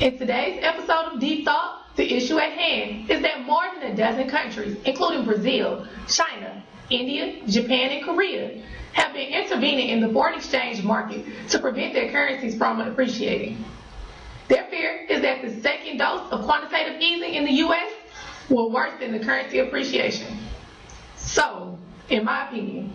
In today's episode of Deep Thought, the issue at hand is that more than a dozen countries, including Brazil, China, India, Japan, and Korea, have been intervening in the foreign exchange market to prevent their currencies from appreciating. Their fear is that the second dose of quantitative easing in the U.S. will worsen the currency appreciation. So, in my opinion,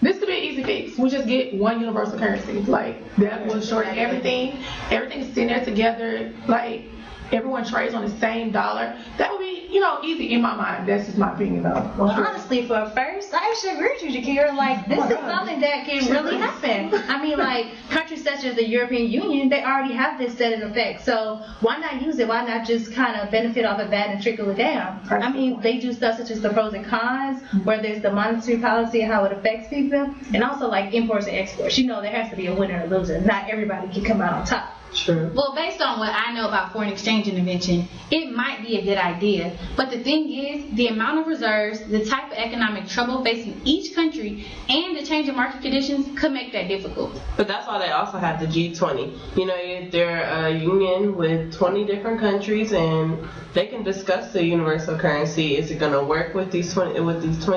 this could be an easy fix. We just get one universal currency. Like, that will shorten everything. Everything's sitting there together. Like, everyone trades on the same dollar. That would be, easy in my mind. That's just my opinion, though. Well, honestly, for first, I actually agree with you, Jakira. Like, this is something that can really happen. I mean, like, countries such as the European Union, they already have this set in effect. So why not use it? Why not just kind of benefit off of that and trickle it down? I mean, they do stuff such as the pros and cons, where there's the monetary policy and how it affects people, and also like imports and exports. There has to be a winner and a loser. Not everybody can come out on top. True. Well, based on what I know about foreign exchange intervention, it might be a good idea. But the thing is, the amount of reserves, the type of economic trouble facing each country, and the change in market conditions could make that difficult. But that's why they also have the G20. They're a union with 20 different countries, and they can discuss the universal currency. Is it going to work with these 20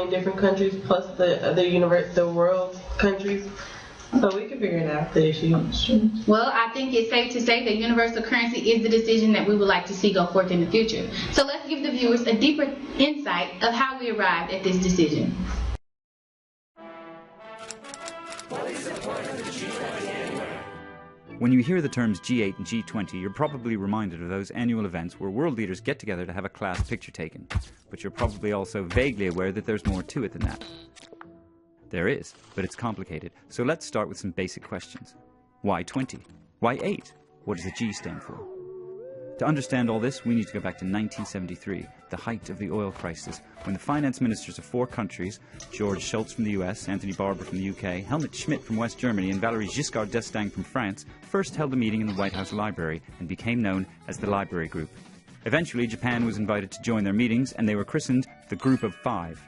different countries plus the other world countries? So we can figure it out, the issue. Well, I think it's safe to say that universal currency is the decision that we would like to see go forth in the future. So let's give the viewers a deeper insight of how we arrived at this decision. When you hear the terms G8 and G20, you're probably reminded of those annual events where world leaders get together to have a class picture taken. But you're probably also vaguely aware that there's more to it than that. There is, but it's complicated. So let's start with some basic questions. Why 20? Why 8? What does the G stand for? To understand all this, we need to go back to 1973, the height of the oil crisis, when the finance ministers of 4 countries, George Shultz from the US, Anthony Barber from the UK, Helmut Schmidt from West Germany, and Valéry Giscard d'Estaing from France, first held a meeting in the White House Library and became known as the Library Group. Eventually, Japan was invited to join their meetings, and they were christened the Group of 5.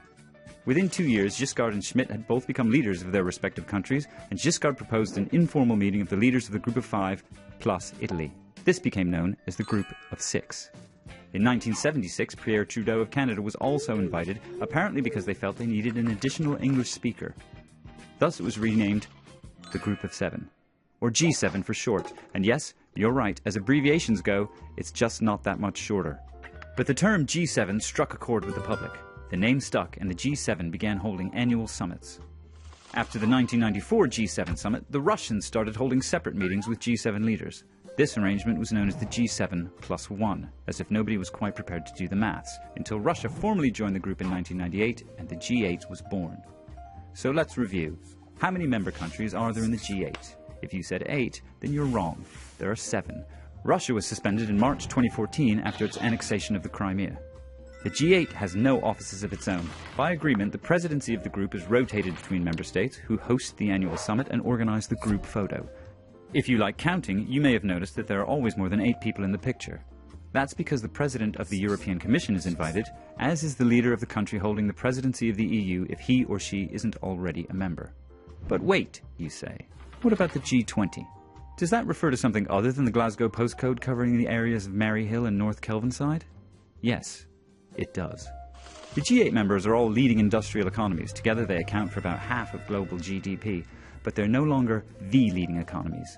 Within 2 years, Giscard and Schmidt had both become leaders of their respective countries, and Giscard proposed an informal meeting of the leaders of the Group of 5 plus Italy. This became known as the Group of 6. In 1976, Pierre Trudeau of Canada was also invited, apparently because they felt they needed an additional English speaker. Thus it was renamed the Group of 7, or G7 for short. And yes, you're right, as abbreviations go, it's just not that much shorter. But the term G7 struck a chord with the public. The name stuck, and the G7 began holding annual summits. After the 1994 G7 summit, the Russians started holding separate meetings with G7 leaders. This arrangement was known as the G7 plus 1, as if nobody was quite prepared to do the maths, until Russia formally joined the group in 1998 and the G8 was born. So let's review. How many member countries are there in the G8? If you said 8, then you're wrong. There are 7. Russia was suspended in March 2014 after its annexation of the Crimea. The G8 has no offices of its own. By agreement, the presidency of the group is rotated between member states, who host the annual summit and organize the group photo. If you like counting, you may have noticed that there are always more than 8 people in the picture. That's because the president of the European Commission is invited, as is the leader of the country holding the presidency of the EU if he or she isn't already a member. But wait, you say, what about the G20? Does that refer to something other than the Glasgow postcode covering the areas of Maryhill and North Kelvinside? Yes. It does. The G8 members are all leading industrial economies. Together they account for about half of global GDP, but they're no longer the leading economies.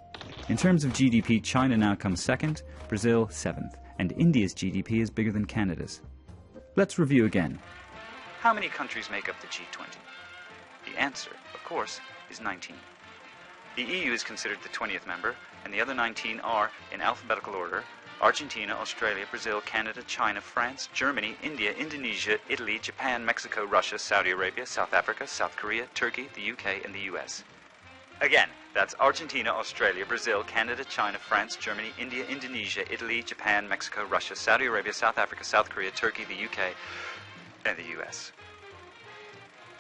In terms of GDP, China now comes second, Brazil 7th, and India's GDP is bigger than Canada's. Let's review again. How many countries make up the G20? The answer, of course, is 19. The EU is considered the 20th member, and the other 19 are, in alphabetical order, Argentina, Australia, Brazil, Canada, China, France, Germany, India, Indonesia, Italy, Japan, Mexico, Russia, Saudi Arabia, South Africa, South Korea, Turkey, the UK, and the US. Again, that's Argentina, Australia, Brazil, Canada, China, France, Germany, India, Indonesia, Italy, Japan, Mexico, Russia, Saudi Arabia, South Africa, South Korea, Turkey, the UK, and the US.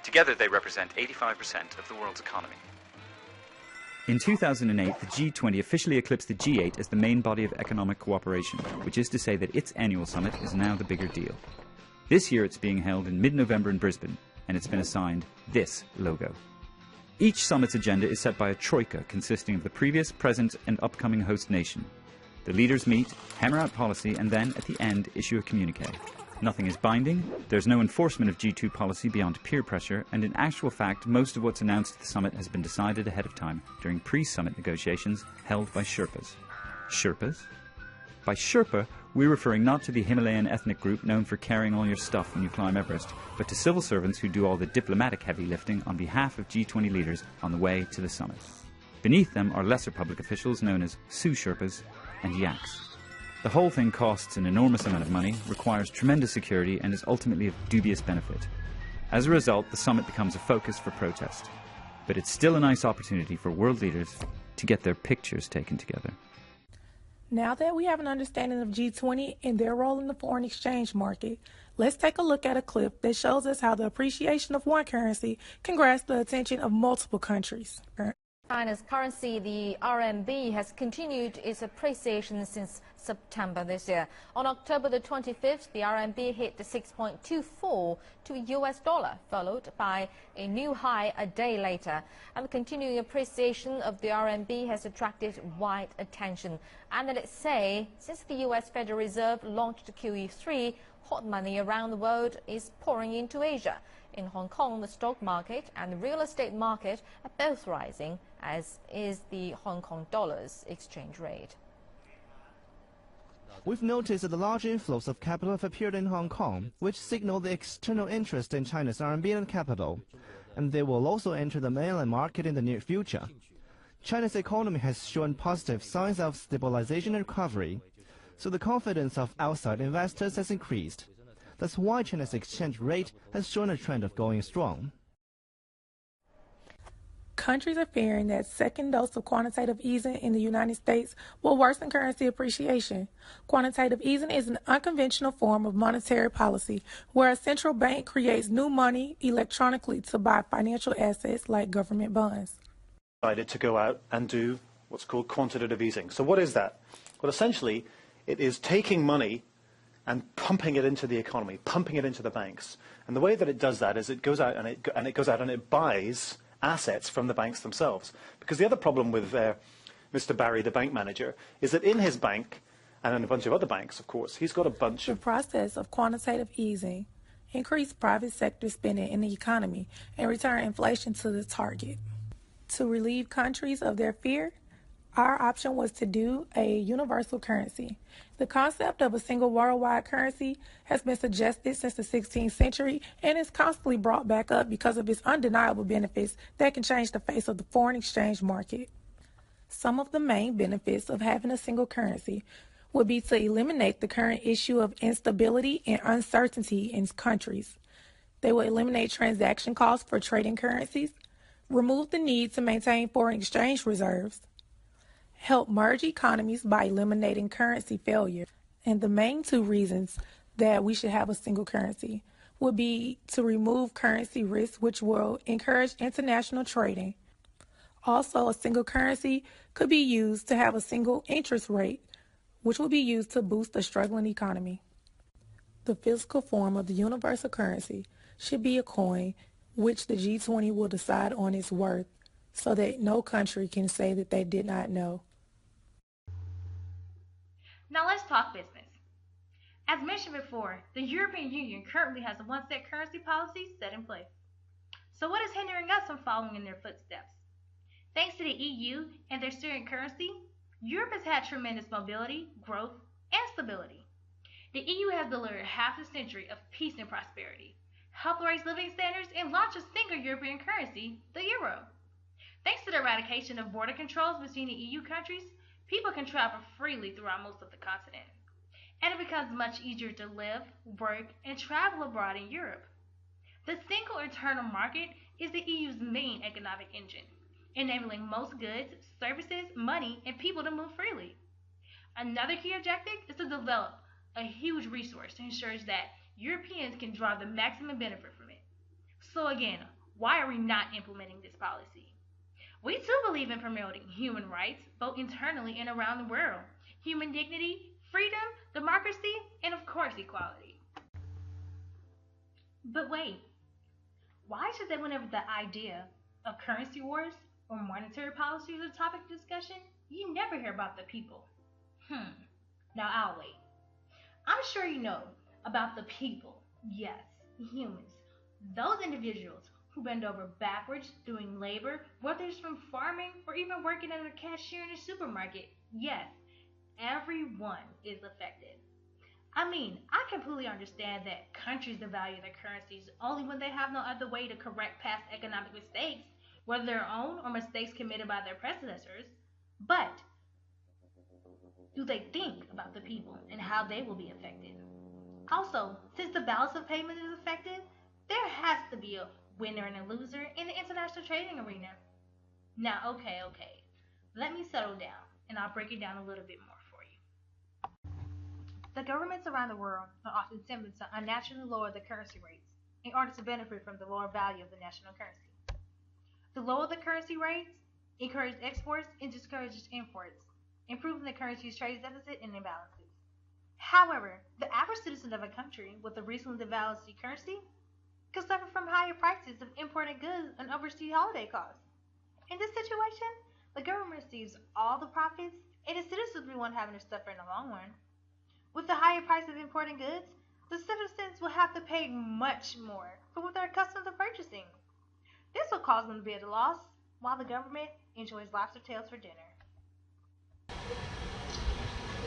Together they represent 85% of the world's economy. In 2008, the G20 officially eclipsed the G8 as the main body of economic cooperation, which is to say that its annual summit is now the bigger deal. This year it's being held in mid-November in Brisbane, and it's been assigned this logo. Each summit's agenda is set by a troika consisting of the previous, present, and upcoming host nation. The leaders meet, hammer out policy, and then, at the end, issue a communiqué. Nothing is binding, there's no enforcement of G2 policy beyond peer pressure, and in actual fact, most of what's announced at the summit has been decided ahead of time during pre-summit negotiations held by Sherpas. Sherpas? By Sherpa, we're referring not to the Himalayan ethnic group known for carrying all your stuff when you climb Everest, but to civil servants who do all the diplomatic heavy lifting on behalf of G20 leaders on the way to the summit. Beneath them are lesser public officials known as sous-Sherpas and yaks. The whole thing costs an enormous amount of money, requires tremendous security, and is ultimately of dubious benefit. As a result, the summit becomes a focus for protest. But it's still a nice opportunity for world leaders to get their pictures taken together. Now that we have an understanding of G20 and their role in the foreign exchange market, let's take a look at a clip that shows us how the appreciation of one currency can grasp the attention of multiple countries. China's currency, the RMB, has continued its appreciation since September this year. On October the 25th, the RMB hit the 6.24 to a US dollar, followed by a new high a day later. And the continuing appreciation of the RMB has attracted wide attention. Analysts say since the US Federal Reserve launched QE3, hot money around the world is pouring into Asia. In Hong Kong, the stock market and the real estate market are both rising, as is the Hong Kong dollar's exchange rate. We've noticed that the large inflows of capital have appeared in Hong Kong, which signal the external interest in China's RMB and capital, and they will also enter the mainland market in the near future. China's economy has shown positive signs of stabilization and recovery, so the confidence of outside investors has increased. That's why China's exchange rate has shown a trend of going strong. Countries are fearing that second dose of quantitative easing in the United States will worsen currency appreciation. Quantitative easing is an unconventional form of monetary policy where a central bank creates new money electronically to buy financial assets like government bonds. Decided to go out and do what's called quantitative easing. So what is that? Well, essentially, it is taking money and pumping it into the economy, pumping it into the banks. And the way that it does that is it goes out and it buys assets from the banks themselves. Because the other problem with Mr. Barry, the bank manager, is that in his bank, and in a bunch of other banks, of course, he's got a bunch of... The process of quantitative easing increased private sector spending in the economy and return inflation to the target. To relieve countries of their fear, our option was to do a universal currency. The concept of a single worldwide currency has been suggested since the 16th century and is constantly brought back up because of its undeniable benefits that can change the face of the foreign exchange market. Some of the main benefits of having a single currency would be to eliminate the current issue of instability and uncertainty in countries. They will eliminate transaction costs for trading currencies, remove the need to maintain foreign exchange reserves, help merge economies by eliminating currency failure. And the main two reasons that we should have a single currency would be to remove currency risk, which will encourage international trading. Also, a single currency could be used to have a single interest rate, which will be used to boost a struggling economy. The physical form of the universal currency should be a coin which the G20 will decide on its worth, so that no country can say that they did not know. Now let's talk business. As mentioned before, the European Union currently has a one-set currency policy set in place. So what is hindering us from following in their footsteps? Thanks to the EU and their steering currency, Europe has had tremendous mobility, growth, and stability. The EU has delivered half a century of peace and prosperity, helped raise living standards, and launch a single European currency, the euro. Thanks to the eradication of border controls between the EU countries, people can travel freely throughout most of the continent. And it becomes much easier to live, work, and travel abroad in Europe. The single internal market is the EU's main economic engine, enabling most goods, services, money, and people to move freely. Another key objective is to develop a huge resource to ensure that Europeans can draw the maximum benefit from it. So again, why are we not implementing this policy? We too believe in promoting human rights, both internally and around the world, human dignity, freedom, democracy, and of course equality. But wait, why is it that whenever the idea of currency wars or monetary policy is a topic of discussion, you never hear about the people? Now I'll wait. I'm sure you know about the people, yes, humans, those individuals who bend over backwards doing labor, whether it's from farming or even working as a cashier in a supermarket. Yes, everyone is affected. I mean, I completely understand that countries devalue their currencies only when they have no other way to correct past economic mistakes, whether their own or mistakes committed by their predecessors. But do they think about the people and how they will be affected? Also, since the balance of payment is affected, there has to be a winner and a loser in the international trading arena. Now, okay, let me settle down and I'll break it down a little bit more for you. The governments around the world are often tempted to unnaturally lower the currency rates in order to benefit from the lower value of the national currency. To lower the currency rates encourages exports and discourages imports, improving the currency's trade deficit and imbalances. However, the average citizen of a country with a recently devalued currency could suffer from higher prices of imported goods and overseas holiday costs. In this situation, the government receives all the profits and the citizens will be one having to suffer in the long run. With the higher price of imported goods, the citizens will have to pay much more for what they're accustomed to purchasing. This will cause them to be at a loss, while the government enjoys lobster tails for dinner.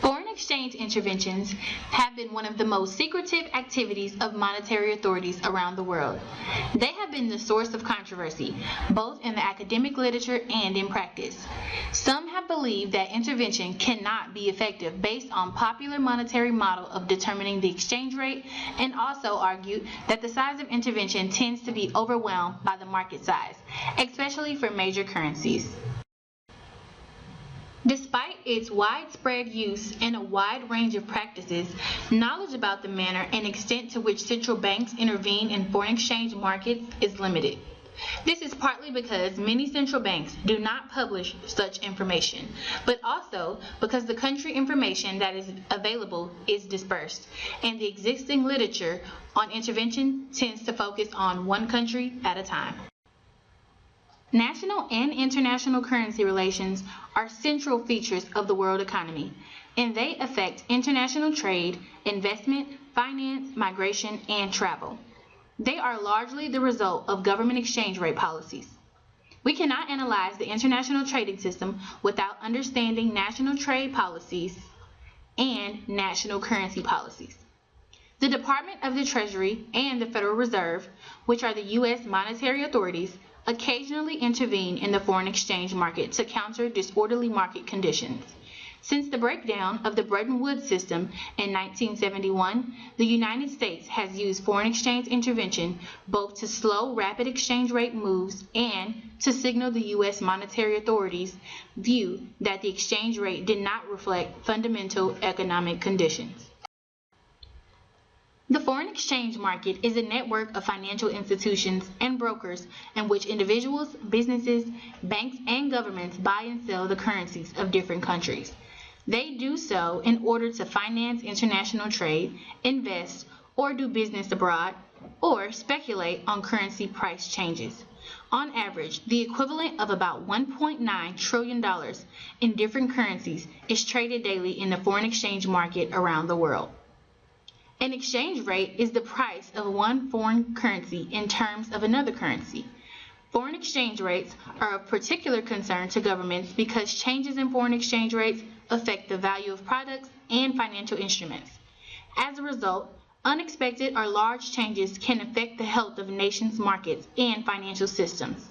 Foreign exchange interventions have been one of the most secretive activities of monetary authorities around the world. They have been the source of controversy, both in the academic literature and in practice. Some have believed that intervention cannot be effective based on popular monetary model of determining the exchange rate, and also argued that the size of intervention tends to be overwhelmed by the market size, especially for major currencies. Despite its widespread use and a wide range of practices, knowledge about the manner and extent to which central banks intervene in foreign exchange markets is limited. This is partly because many central banks do not publish such information, but also because the country information that is available is dispersed, and the existing literature on intervention tends to focus on one country at a time. National and international currency relations are central features of the world economy, and they affect international trade, investment, finance, migration, and travel. They are largely the result of government exchange rate policies. We cannot analyze the international trading system without understanding national trade policies and national currency policies. The Department of the Treasury and the Federal Reserve, which are the U.S. monetary authorities, occasionally intervene in the foreign exchange market to counter disorderly market conditions. Since the breakdown of the Bretton Woods system in 1971, the United States has used foreign exchange intervention both to slow rapid exchange rate moves and to signal the U.S. monetary authorities' view that the exchange rate did not reflect fundamental economic conditions. The foreign exchange market is a network of financial institutions and brokers in which individuals, businesses, banks, and governments buy and sell the currencies of different countries. They do so in order to finance international trade, invest, or do business abroad, or speculate on currency price changes. On average, the equivalent of about $1.9 trillion in different currencies is traded daily in the foreign exchange market around the world. An exchange rate is the price of one foreign currency in terms of another currency. Foreign exchange rates are of particular concern to governments because changes in foreign exchange rates affect the value of products and financial instruments. As a result, unexpected or large changes can affect the health of nations' markets and financial systems.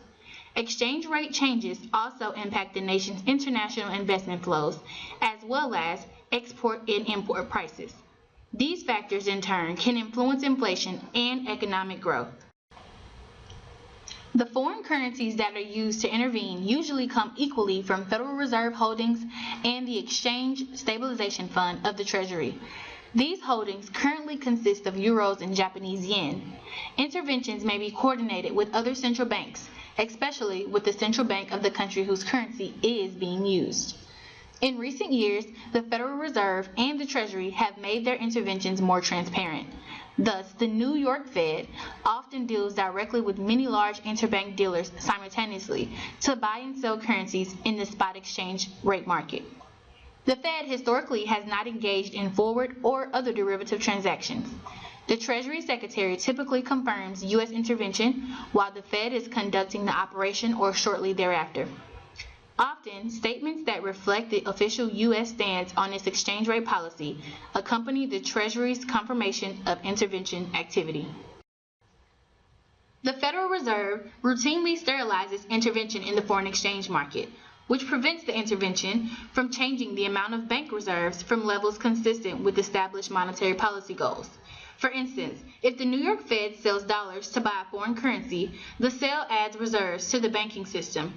Exchange rate changes also impact the nation's international investment flows, as well as export and import prices. These factors, in turn, can influence inflation and economic growth. The foreign currencies that are used to intervene usually come equally from Federal Reserve holdings and the Exchange Stabilization Fund of the Treasury. These holdings currently consist of euros and Japanese yen. Interventions may be coordinated with other central banks, especially with the central bank of the country whose currency is being used. In recent years, the Federal Reserve and the Treasury have made their interventions more transparent. Thus, the New York Fed often deals directly with many large interbank dealers simultaneously to buy and sell currencies in the spot exchange rate market. The Fed historically has not engaged in forward or other derivative transactions. The Treasury Secretary typically confirms U.S. intervention while the Fed is conducting the operation or shortly thereafter. Often, statements that reflect the official U.S. stance on its exchange rate policy accompany the Treasury's confirmation of intervention activity. The Federal Reserve routinely sterilizes intervention in the foreign exchange market, which prevents the intervention from changing the amount of bank reserves from levels consistent with established monetary policy goals. For instance, if the New York Fed sells dollars to buy a foreign currency, the sale adds reserves to the banking system.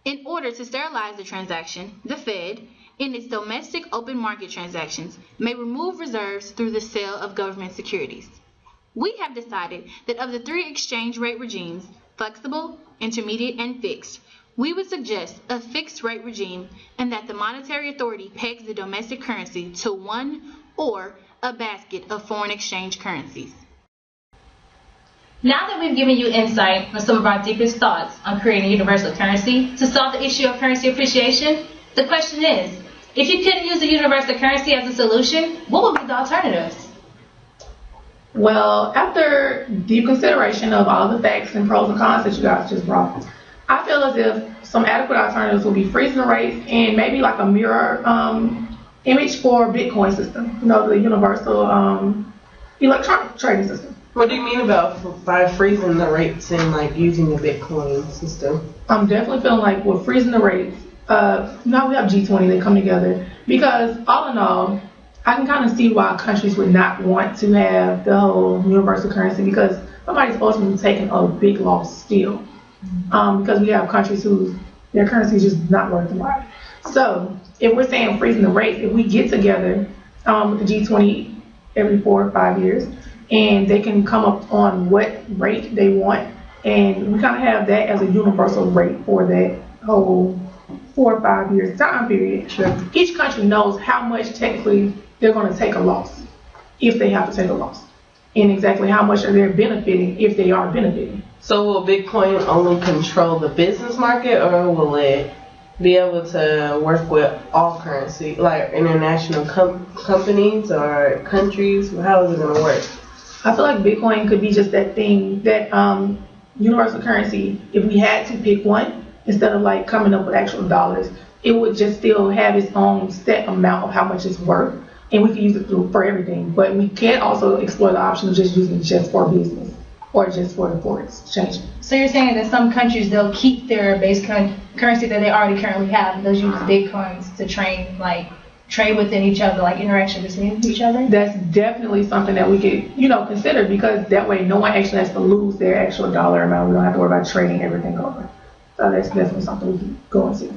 In order to sterilize the transaction, the Fed, in its domestic open market transactions, may remove reserves through the sale of government securities. We have decided that of the three exchange rate regimes, flexible, intermediate, and fixed, we would suggest a fixed rate regime and that the monetary authority pegs the domestic currency to one or a basket of foreign exchange currencies. Now that we've given you insight on some of our deepest thoughts on creating a universal currency to solve the issue of currency appreciation, the question is, if you couldn't use a universal currency as a solution, what would be the alternatives? Well, after deep consideration of all the facts and pros and cons that you guys just brought, I feel as if some adequate alternatives would be freezing the rates and maybe like a mirror image for Bitcoin system, the universal electronic trading system. What do you mean by freezing the rates and like using the Bitcoin system? I'm definitely feeling like we're freezing the rates. Now we have G20 that come together because all in all, I can kind of see why countries would not want to have the whole universal currency because somebody's ultimately taking a big loss still. Because we have countries whose their currency is just not worth a lot. So if we're saying freezing the rates, if we get together with the G20 every 4 or 5 years, and they can come up on what rate they want, and we kind of have that as a universal rate for that whole 4 or 5 years time period. Sure. Each country knows how much technically they're going to take a loss, if they have to take a loss, and exactly how much are they benefiting if they are benefiting. So will Bitcoin only control the business market, or will it be able to work with all currency, like international companies or countries? How is it going to work? I feel like Bitcoin could be just that thing, that universal currency. If we had to pick one, instead of like coming up with actual dollars, it would just still have its own set amount of how much it's worth, and we can use it for everything. But we can also explore the option of just using it just for business or just for the foreign exchange. So you're saying that some countries, they'll keep their base currency that they already currently have, and they'll use Bitcoins to trade within each other, like interaction between each other? That's definitely something that we could, consider, because that way no one actually has to lose their actual dollar amount. We don't have to worry about trading everything over. So that's definitely something we can go and see.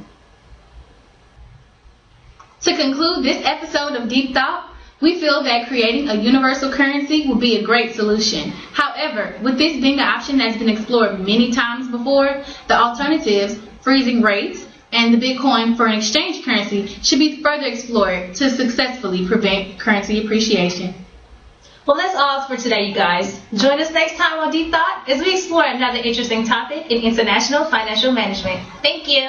To conclude this episode of Deep Thought, we feel that creating a universal currency would be a great solution. However, with this being an option that's been explored many times before, the alternatives, freezing rates, and the Bitcoin for an exchange currency should be further explored to successfully prevent currency appreciation. Well, that's all for today, you guys. Join us next time on Deep Thought as we explore another interesting topic in international financial management. Thank you.